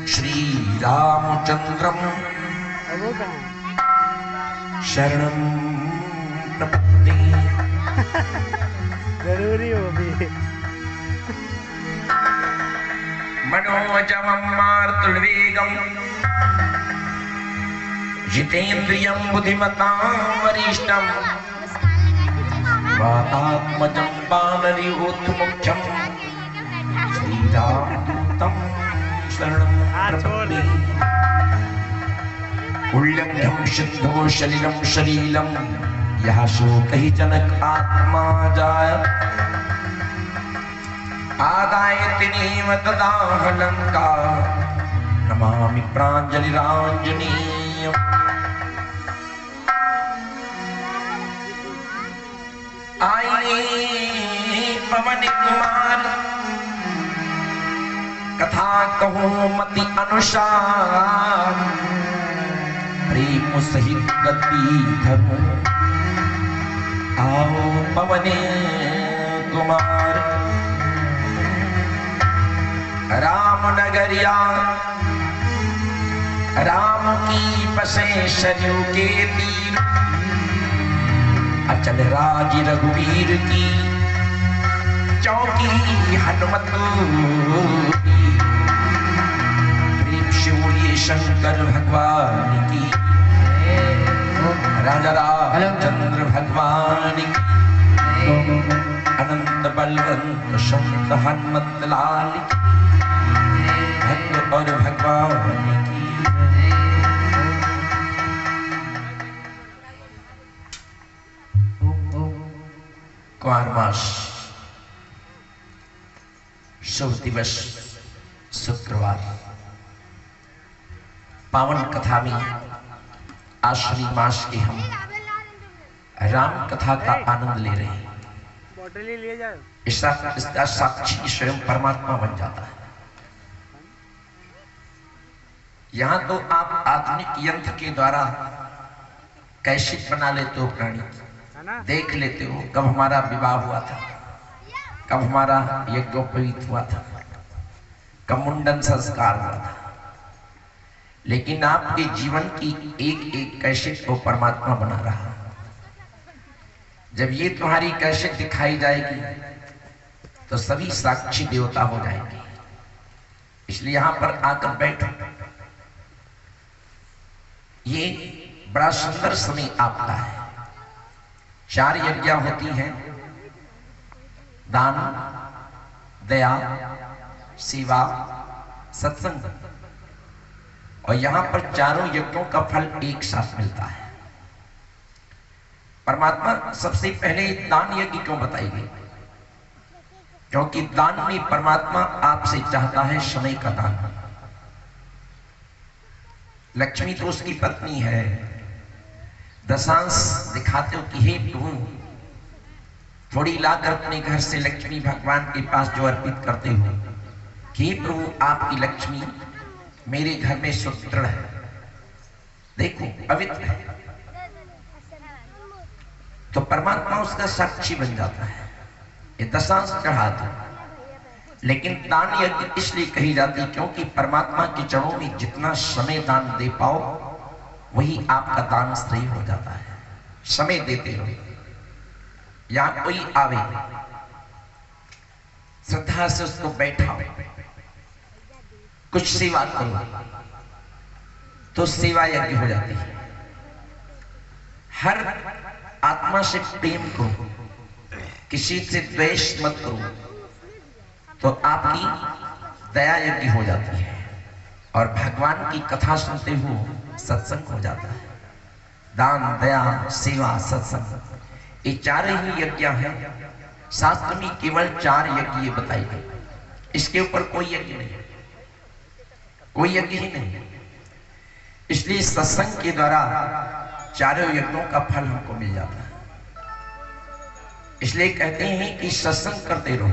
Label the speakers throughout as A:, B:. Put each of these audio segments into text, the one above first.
A: श्री रामचंद्रम शरणं प्रपद्ये।
B: जरूरी हो भी
A: मनोजवं मारुतवेगं जितेन्द्रियं बुद्धिमतां वरिष्ठं वातात्मजं वानरयूथमुख्यं श्रीरामदूतं शरणं प्रपद्ये। उल्लंघ्यं सिद्धो शलिलं शलीलं यः शोकहि जनक आत्मा जाय आदाय तिनेव तदाह लंका नमामि प्राञ्जलिराञ्जनेयम्। आइए पवन कुमार कथा कहूं मति अनुसार प्रेम सहित गति धरूं आओ पवन कुमार। राम नगरिया राम की बसे सरयू के तीर अचल राज रघुवीर की चौकी हनुमत प्रेम से बोलिए शंकर भगवान की राजा रामचंद्र भगवान की अनंत बलवंत संत हनुमत लाल भक्त और भगवान की। कुमार मास शुभ दिवस शुक्रवार पावन कथा में आश्विनी मास के हम राम कथा का आनंद ले रहे हैं। इसका साक्षी स्वयं परमात्मा बन जाता है। यहाँ तो आप आधुनिक यंत्र के द्वारा कैसेट बना लेते हो, प्राणी देख लेते हो कब हमारा विवाह हुआ था, कब हमारा यज्ञोपवीत हुआ था, कब मुंडन संस्कार हुआ था। लेकिन आपके जीवन की एक एक कैसेट को परमात्मा बना रहा। जब ये तुम्हारी कैसेट दिखाई जाएगी तो सभी साक्षी देवता हो जाएंगे। इसलिए यहां पर आकर बैठो। ये बड़ा सुंदर समय आपका है। 4 यज्ञ होती हैं, दान, दया, सेवा, सत्संग, और यहां पर चारों यज्ञों का फल एक साथ मिलता है। परमात्मा सबसे पहले दान यज्ञ क्यों बताई गई? क्योंकि दान में परमात्मा आपसे चाहता है समय का दान। लक्ष्मी तो उसकी पत्नी है, दशांश दिखाते हो कि हे प्रभु थोड़ी लाकर अपने घर से लक्ष्मी भगवान के पास जो अर्पित करते हो कि प्रभु आपकी लक्ष्मी मेरे घर में सुदृढ़ है, देखो पवित्र है, तो परमात्मा उसका साक्षी बन जाता है। ये दशांश चढ़ा दो। लेकिन दान यज्ञ इसलिए कही जाती क्योंकि परमात्मा के चरणों में जितना समय दान दे पाओ वही आपका दान सही हो जाता है। समय देते रहो। या कोई आवे श्रद्धा से उसको बैठाओ, कुछ सेवा करो तो सेवा यज्ञ हो जाती है। हर आत्मा से प्रेम करो, किसी से द्वेष मत करो तो आपकी दया यज्ञ हो जाती है। और भगवान की कथा सुनते हो सत्संग हो जाता है। दान, दया, सेवा, सत्संग, ये 4 ही यज्ञ हैं। शास्त्र में केवल 4 यज्ञ बताई गई, इसके ऊपर कोई यज्ञ नहीं, कोई यज्ञ ही नहीं। इसलिए सत्संग के द्वारा 4 यज्ञों का फल हमको मिल जाता है। इसलिए कहते हैं कि सत्संग करते रहो,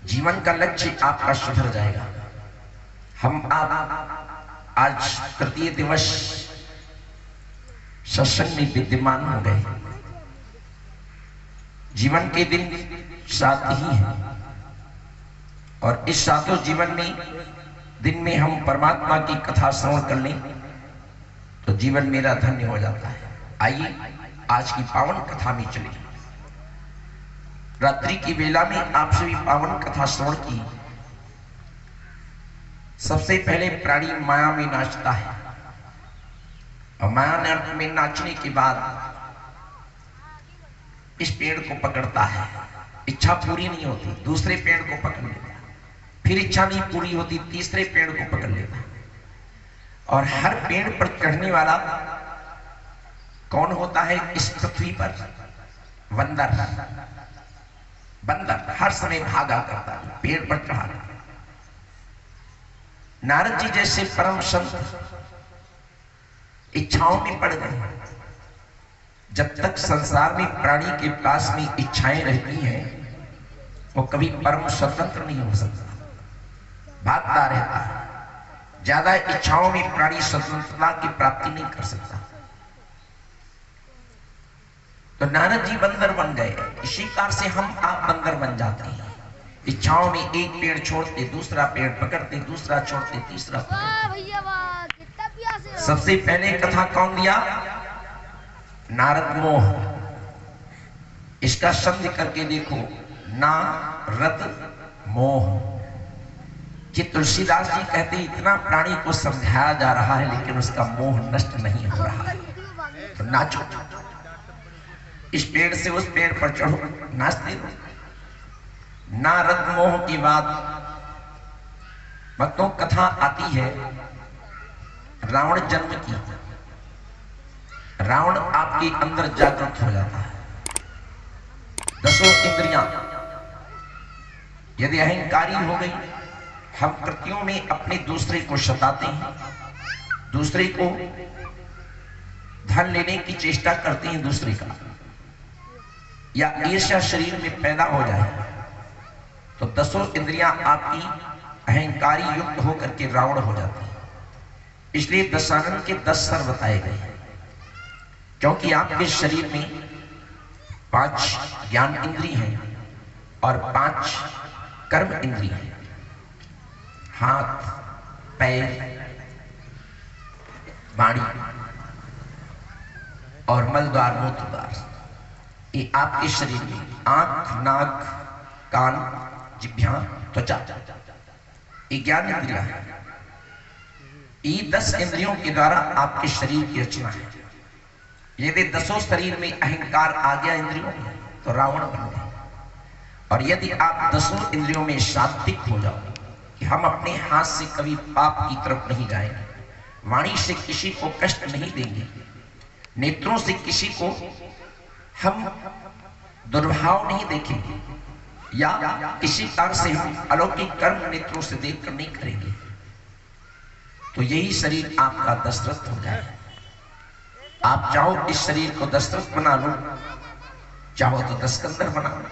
A: जीवन का लक्ष्य आपका सुधर जाएगा। हम आप आज तृतीय दिवस सत्संग में विद्यमान हो गए। जीवन के दिन 7 ही हैं और इस 7 जीवन में दिन में हम परमात्मा की कथा श्रवण कर लें तो जीवन मेरा धन्य हो जाता है। आइए आज की पावन कथा में चले। रात्रि की वेला में आप सभी पावन कथा श्रवण की। सबसे पहले प्राणी माया में नाचता है और माया में नाचने के बाद इस पेड़ को पकड़ता है। इच्छा पूरी नहीं होती, दूसरे पेड़ को पकड़ लेता, फिर इच्छा नहीं पूरी होती, तीसरे पेड़ को पकड़ लेता। और हर पेड़ पर चढ़ने वाला कौन होता है इस पृथ्वी पर? बंदर। बंदर हर समय भागा करता है, पेड़ पर चढ़ा। नारद जी जैसे परम संत इच्छाओं में पड़ गए। जब तक संसार में प्राणी के पास में इच्छाएं रहती हैं वो कभी परम स्वतंत्र नहीं हो सकता, भागता रहता है। ज्यादा इच्छाओं में प्राणी स्वतंत्रता की प्राप्ति नहीं कर सकता। तो नारद जी बंदर बन गए। इसी कारण से हम आप बंदर बन जाते हैं। इच्छाओं में एक पेड़ छोड़ते, दूसरा पेड़ पकड़ते, दूसरा छोड़ते, तीसरा पकड़ते। सबसे पहले कथा कौन दिया? नारद मोह। इसका शब्द करके देखो, नारद मोह। कि तुलसीदास जी कहते इतना प्राणी को समझाया जा रहा है लेकिन उसका मोह नष्ट नहीं हो रहा है। तो नाचो, इस पेड़ से उस पेड़ पर चढ़ो, नाचते रहो। नारद मोह की बात भक्तों कथा आती है रावण जन्म की। रावण आपके अंदर जागृत हो जाता है। दसों इंद्रियां यदि अहंकारी हो गई, हम कृत्यों में अपने दूसरे को सताते हैं, दूसरे को धन लेने की चेष्टा करते हैं दूसरे का, या ईर्ष्या शरीर में पैदा हो जाए तो दसों इंद्रियां आपकी अहंकारी युक्त होकर के रावण हो जाती है। इसलिए दशानन के 10 सर बताए गए हैं, क्योंकि आपके शरीर में 5 ज्ञान इंद्रिय हैं और 5 कर्म इंद्रिय हैं। हाथ, पैर, वाणी और मलद्वार, मूत्रद्वार, ये आपके शरीर में आंख, नाक, कान, जिह्वा, त्वचा, ये ज्ञान इंद्रियां है। ये 10 इंद्रियों के द्वारा आपके शरीर की रचना है। यदि 10 शरीर में अहंकार आ गया इंद्रियों में तो रावण बन गए। और यदि आप 10 इंद्रियों में सात्विक हो जाओ कि हम अपने हाथ से कभी पाप की तरफ नहीं जाएंगे, वाणी से किसी को कष्ट नहीं देंगे, नेत्रों से किसी को हम दुर्भाव नहीं देखेंगे, या किसी कारण से हम अलौकिक कर्म नेत्रों से देखकर नहीं करेंगे, तो यही शरीर आपका दशरथ हो जाए। आप चाहो इस शरीर को दशरथ बना लो, चाहो तो दशकंधर बना लो।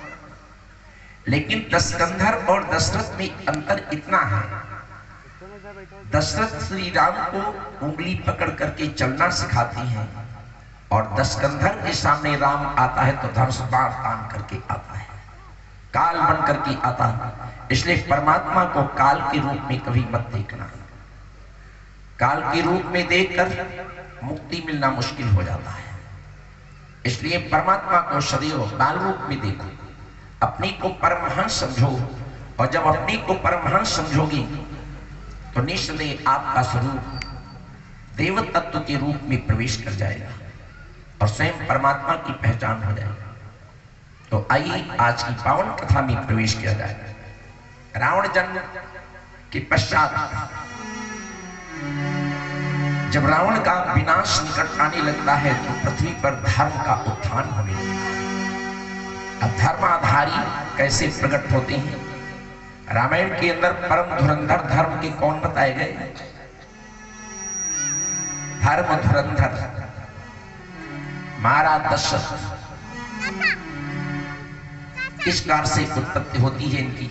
A: लेकिन दशकंधर और दशरथ में अंतर इतना है, दशरथ श्री राम को उंगली पकड़ करके चलना सिखाती हैं और दशकंधर के सामने राम आता है तो धनुष बाण तान करके आता है, काल बन करके आता है। इसलिए परमात्मा को काल के रूप में कभी मत देखना। काल के रूप में देखकर मुक्ति मिलना मुश्किल हो जाता है। इसलिए परमात्मा को सदैव बाल रूप में देखो, अपने को परमहंस समझो। और जब अपने को परमहंस समझोगी तो निश्चय आपका स्वरूप देव तत्व के रूप में प्रवेश कर जाएगा और स्वयं परमात्मा की पहचान हो जाएगी। तो आइए आज की पावन कथा में प्रवेश किया जाए। रावण जन्म के पश्चात जब रावण का विनाश निकट आने लगता है तो पृथ्वी पर धर्म का उत्थान होने लगता है। अब धर्माधारी कैसे प्रकट होते हैं? रामायण के अंदर परम धुरंधर धर्म के कौन बताए गए? धर्म धुरंधर महाराज दशरथ। इस कार से उत्पत्ति होती है इनकी।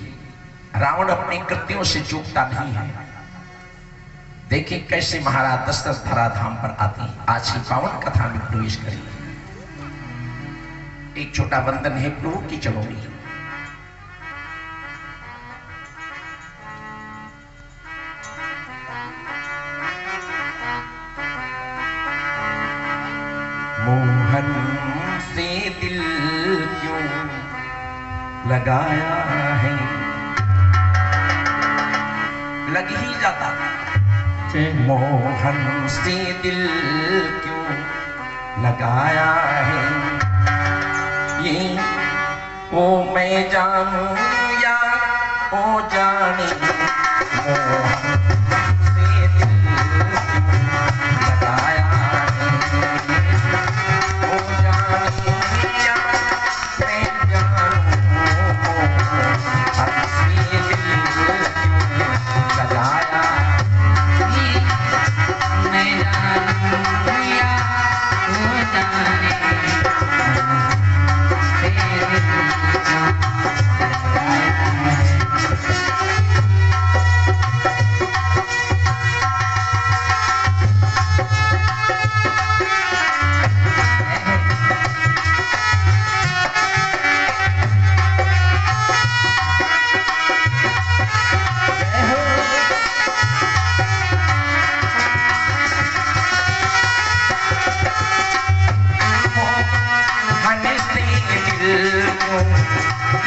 A: रावण अपने कृत्यों से चूकता नहीं है। देखिए कैसे महाराज दशरथ धराधाम पर आती है। आज की पावन कथा में प्रवेश करिए। एक छोटा वंदन है प्रभु की चरणों में। लगाया है, लग ही जाता मोहन से दिल क्यों लगाया है, ये ओ मैं जानूं या ओ जाने, मोहन से दिल क्यों लगाया है, ओ जाने या मैं जानूं, मोहन से दिल क्यों लगाया,
B: मैं जानूं या ओ जाने,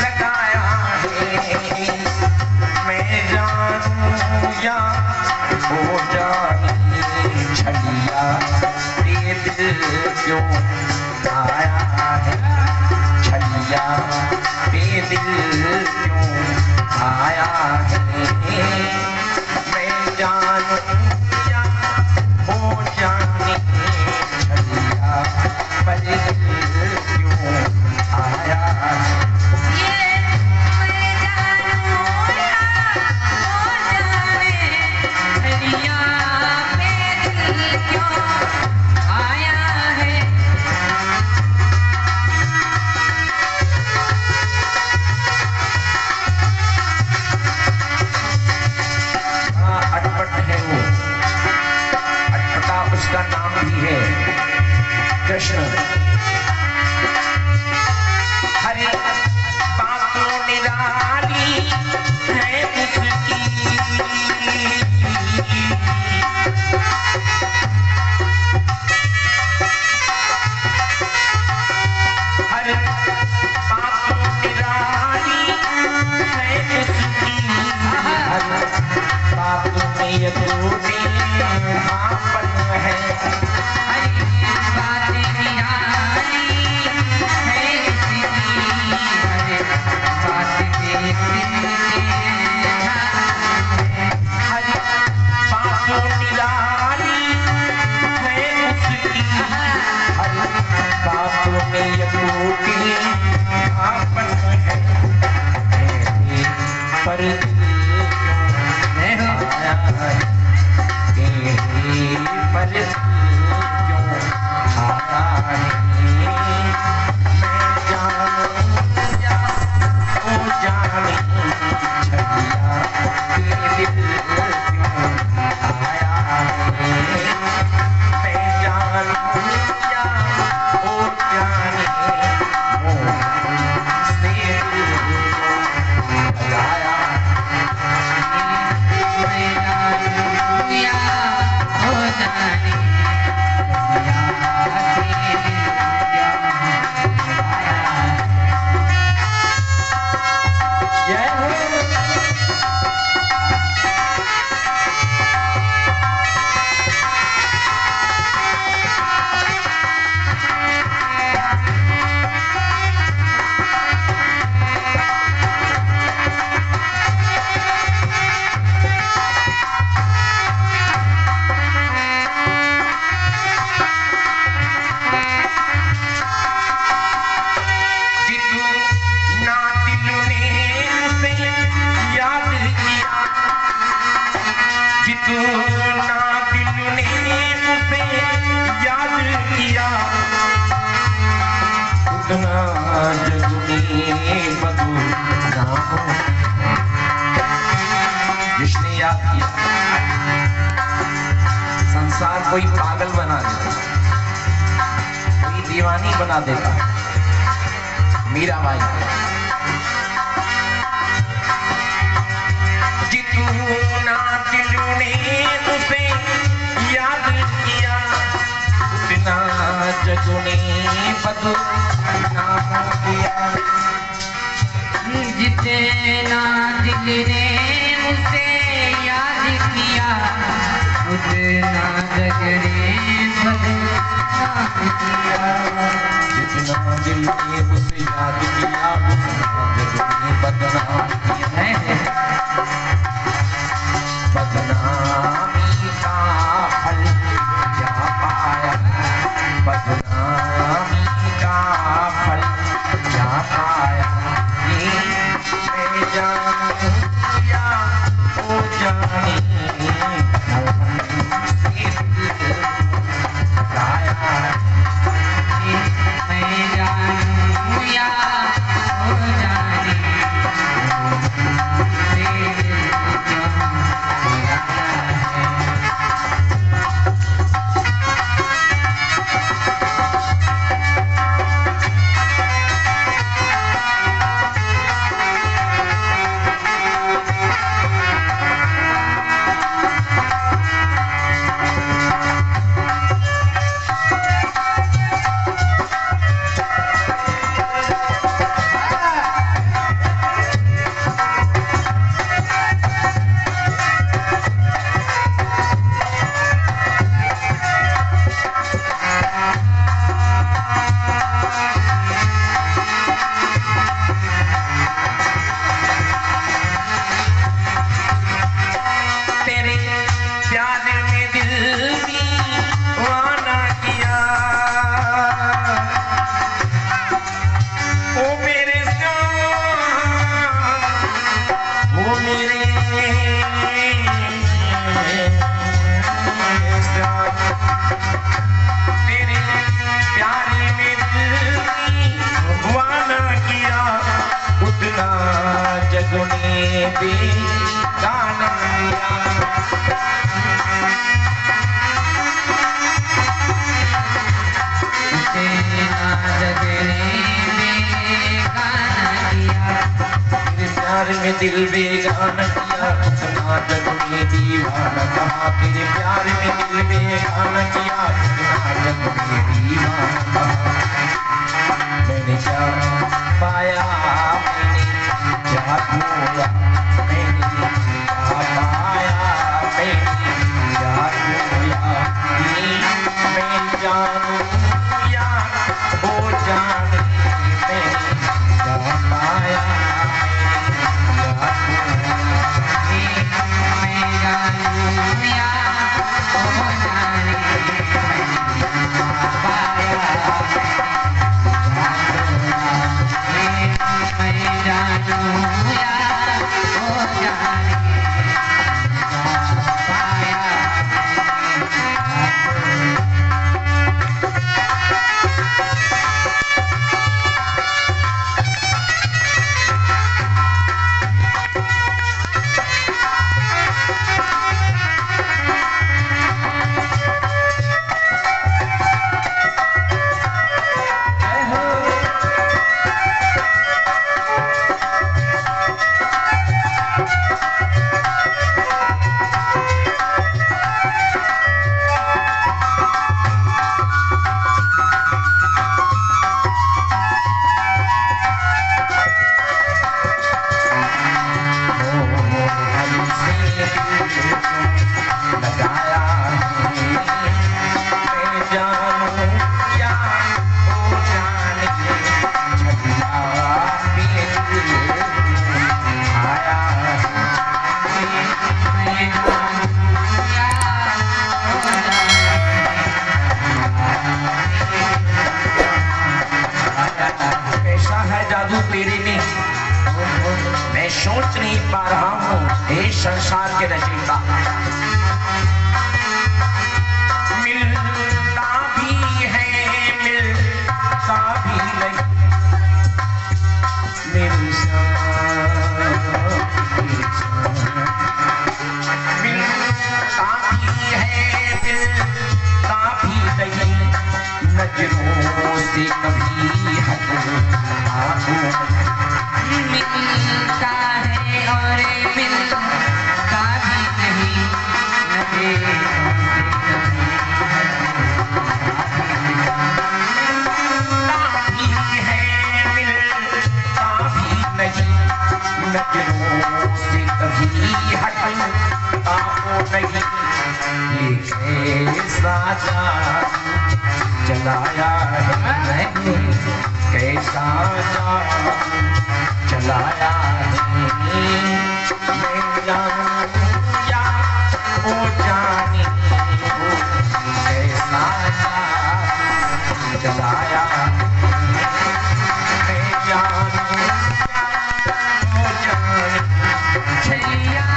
A: लगाया है, मैं जानूं या हो जाने, छलिया ये दिल क्यों आया है, छलिया ये दिल क्यों आया है, मैं जानूं या हो जाने, छलिया पर दिल क्यों आया है, उसका नाम भी है कृष्ण। हरे बातों निराली है उसकी, हर बातों निराली है उसकी, हर बातों में ये टूटी आपन है,
B: हरी बात निराली है इसकी, हरी बात देखते
A: हरी बातों निराली है उसकी, हरी बातों में ये टूटी आपन है, पर दिल आया है, पर क्यों आया है, मैं जानूं या ओ जाने, छलिया ये दिल क्यों आया है, मैं जानूं या ओ जाने, मोहन से दिल लगाया,
B: मैं जानूं या हो जाने,
A: जय हो। जिसने याद किया, संसार कोई पागल बना देता, कोई दीवानी बना देता, मीराबाई जितू ना दिल ने उसे याद किया, उतना जग ने बदनाम किया,
B: उसे याद किया उतना गजरे बदनाम किया।
A: जितना दिल ने उसे याद किया उतना दिल ने बदनाम किया है। बदनामी का फल क्या पाया, बदनामी का फल क्या पाया, ये मैं जानूं या वो जाने
B: मैं जानूं या हो जाने
A: में दिल बेगाना किया उतना जग में दीवाना कहा, तेरे प्यार में दिल बेगाना किया उतना जग में दीवाना कहा। मैंने क्या पाया, मैंने क्या खोया, मैंने क्या पाया, मैंने क्या खोया, ये मैं जानूं या वो जाने मैंने क्या पाया। मैं सोच नहीं पा रहा हूँ हे संसार के रचयिता, मिलता भी है मिलता भी नहीं, मेरे मिलता भी है मिलता भी नहीं, नजरों से कभी हट
B: मिलता है और मिलता भी नहीं,
A: चलाया है कैसा जादू चलाया है मैं जानूं या ओ जाने वो कैसा जादू चलाया मैं जानूं या ओ जाने
B: छलिया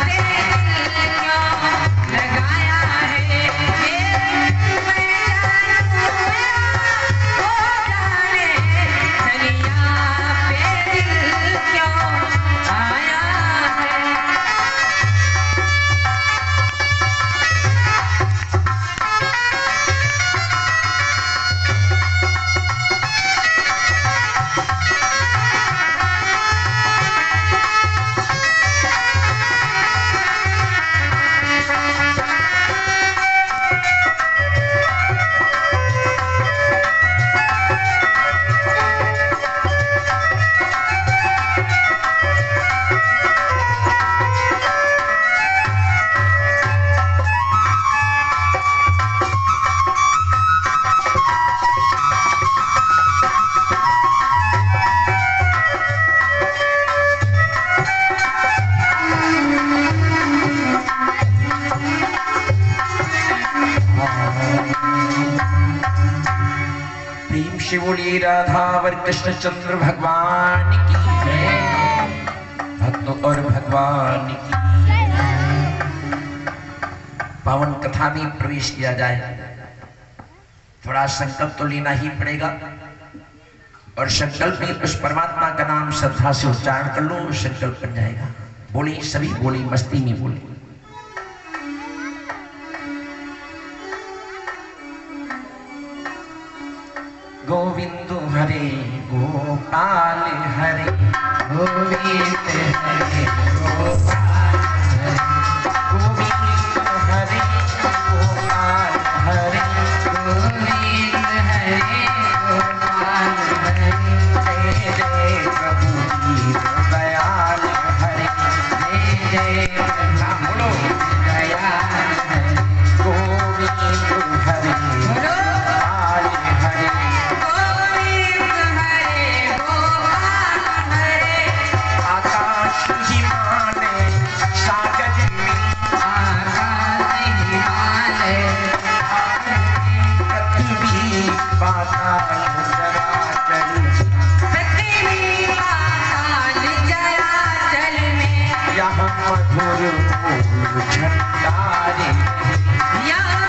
B: तेरे क्यों लगाया है मैं जानूं ओ जाने छलिया पे दिल क्यों आया है।
A: प्रेम से बोलिए राधावर कृष्णचंद्र भगवान की जय भक्तों और भगवान की पावन कथा में प्रवेश किया जाए। थोड़ा संकल्प तो लेना ही पड़ेगा और संकल्प में उस परमात्मा का नाम श्रद्धा से उच्चारण कर लो, संकल्प बन जाएगा। बोली सभी बोली मस्ती में बोली। गोविंद हरे गोपाल हरे
B: गोविंद हरे गोपाल
A: गोविंद हरे गोपाल हरे
B: गोविंद हरे गोपाल हरे
A: जय जय प्रभु दयाल हरे
B: जय जय
A: नाम बोलो
B: दयाल हरे
A: गोविंद हरे गोपाल हरे
B: गोविंद हरे गोपाल हरे
A: आकाश हिमालय सागर में
B: आकाश हिमालय
A: पृथ्वी पाताल चराचर
B: पृथ्वी पाताल जलाचल में
A: यहाँ मधुर फूल झंडारे
B: यहाँ